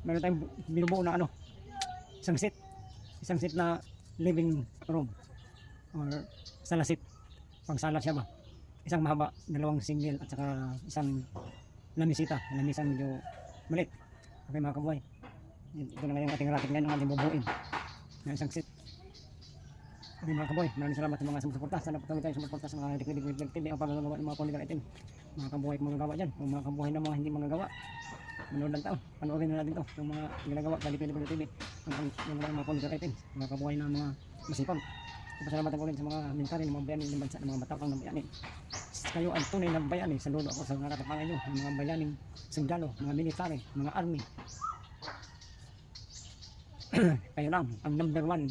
meron tayong binubuo na ano, isang set na living room or salasit. Pang sala siya ba? Isang mahaba, dalawang single at saka isang lamisita, lamisang medyo maliit. Okay mga kabuhay, ito na yung ating racket ngayon, ang ating bubuin na isang set. Okay mga kabuhay, maraming salamat sa mga sumusuporta. Sana patuloy tayo sumusuporta sa mga Liquid TV ang pagagawa ng mga political item. Mga kabuhay magagawa dyan, o mga kabuhay na mga hindi magagawa, manood lang tao, panoorin na natin to, yung mga ginagawa sa Liquid TV yung mga political item, mga kabuhay na mga masipag. Pasalamatan ko rin sa mga military ng mga bayani ng bansa, ng mga matapang ng bayani. Kayo ang tunay ng bayani. Saludo ako sa mga katapangan nyo, ng mga bayaning sundalo, mga military, mga army. Kayo lang ang number 1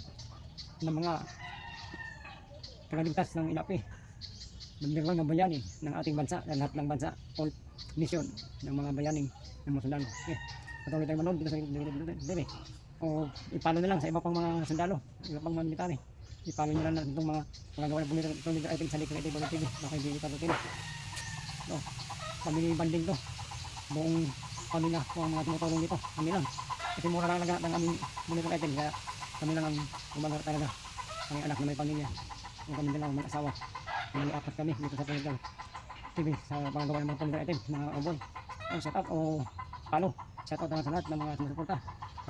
ng mga tagaligtas ng inapi. Number 1 ng bayani ng ating bansa, ng lahat ng bansa, all nation ng mga bayaning ng mga sundalo. Okay. Patuloy tayo manood dito sa TV. O ipalo na lang sa iba pang mga sundalo, iba pang mga military. Ipalo nyo lang itong mga magagawa ng political item sa Liquid TV. Baka hindi ipatutin. So, family banding to. Buong pamilya ko ang mga tumutulong dito. Kami lang. Kasi mura lang laganap ng aming political item. Kaya kami lang ang umaga talaga. Kami anak na may pamilya. Yung kami lang may asawa. May 4 kami dito sa political TV. Sa pagagawa ng mga political item. Mga oboy. Shout out o palo. Shout out sa lahat ng mga sumusuporta.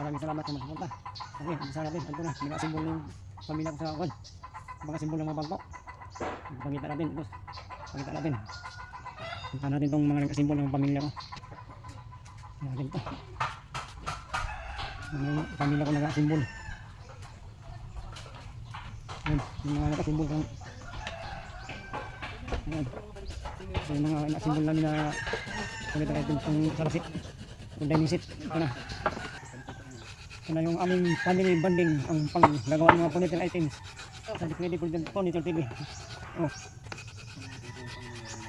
Maraming salamat sa mga sumusuporta. Okay, isa natin. Ito na. Nagasimbol yung pamilya ko sa akin. Mga simbol ng mga bangko. Pagkita natin. Pagkita natin. Pagkita natin itong mga nagkasimbol ng pamilya ko. Natin ito. Yung pamilya ko nagkasimbol. Yung mga nagkasimbol ng yung mga nagkasimbol namin na ulit natin itong salasit. Itong dining set. Ito na. Ito na yung aming family bonding ang panggagawa ng mga political items sa Liquid TV. Oh.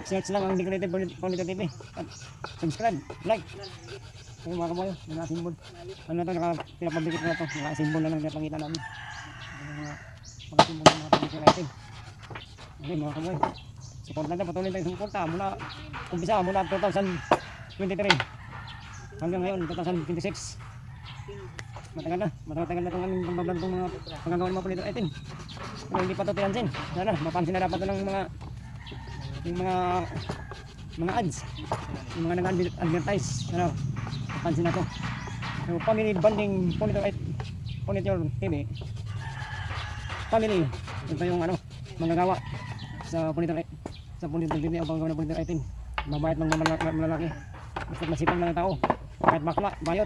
Search lang ang Liquid TV at subscribe, like. So mga kamoy, mga simbol. Ano na ito, pinapabigit na ito. Mga simbol na lang pinapakita namin. Mga simbol ng mga political item. Okay mga kamoy, support natin, patuloy tayo sumuporta mula umpisa, mula 2023 hanggang ngayon 2026. Matagal na itong aming pagbablog ng mga pagkagawa ng mga political item. Pero hindi pa ito pinansin. Sana mapansin na dapat ng mga ads, yung mga nag-advertise. Ano, mapansin na ito. So, family bonding political TV. Family, ito yung ano, manggagawa sa political TV o pagkagawa ng political item. Mabayat ng malalaki. Basta masipag lang ang tao. Kahit bakla, bayot.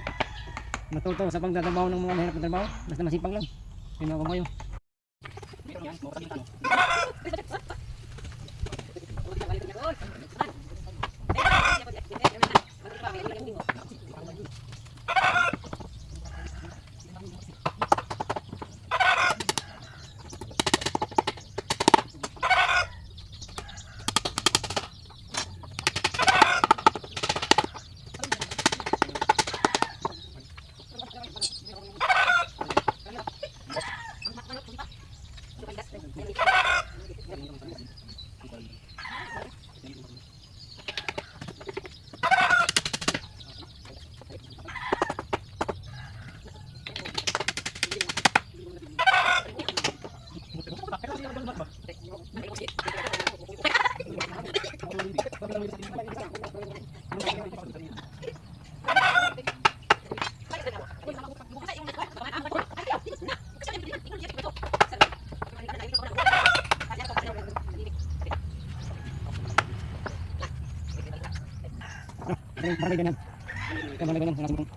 Matuto sa pagtatrabaho ng mga mahirap na trabaho. Basta masipag lang. Pinawa ko kayo. Marami ganyan. Marami ganyan.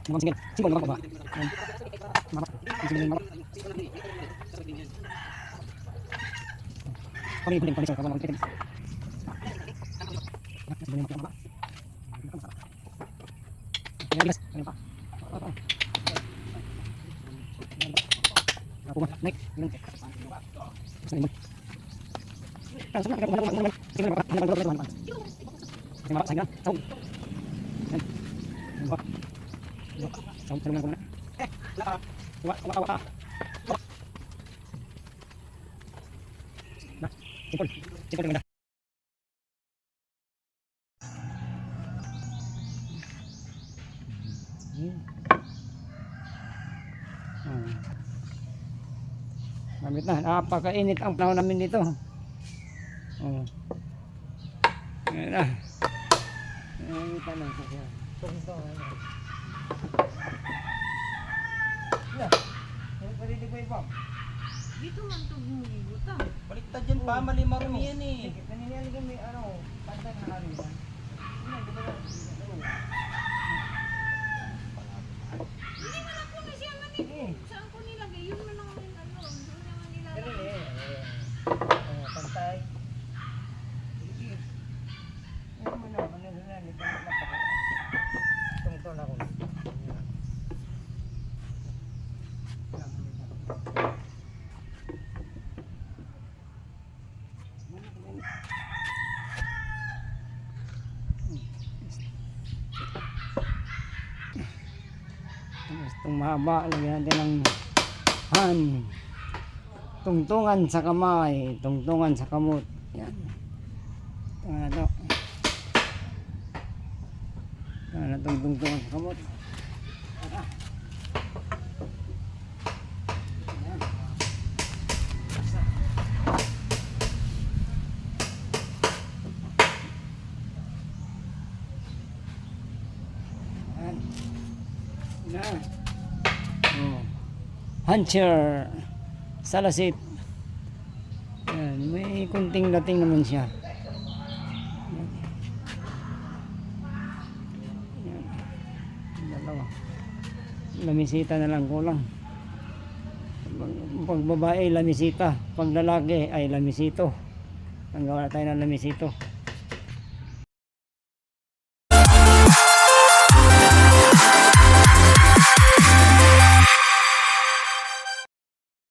Mga sige. Simbol naman ko ba? Simbol naman ko. Kami puling panisok. Kawan ako titin. Simbol naman ko ba? Nagilas. Ano pa? Ako ba? Naik. Ilang. Basta naman. Simbol naman ko. Simbol naman ko. Simbol naman ko. Xong thằng nào cũng đã. Chỉ có mình Gamit na. Napakainit ang panahon namin dito. Oh. Ayan na. Nakikita lang sa siya. Ito. Ya. Pwede ko iba. Dito man ito bumibutang. Baliktad yan pa, mali marumi yan eh. Kanina lang may pantay na hari. Hindi man ako na siya man eh. Saan ko nilagay? Yun man ang aking ano. Doon naman nilagay. Pantay. Ano mo na, ito na ako. Itong mahaba, lagyan natin ng han. Tungtungan sa kamay, tungtungan sa kamot. Yan. Ito na ito. Ito na itong tungtungan sa kamot. Ayan. Ayan. Ayan. Oh. Hunter Salasit. Ayan. May kunting dating naman siya. Ayan. Ayan. Dalawa. Lamisita na lang kulang. Pag babae lamisita, pag lalaki ay lamisito. Ang gawa tayo ng lamisito.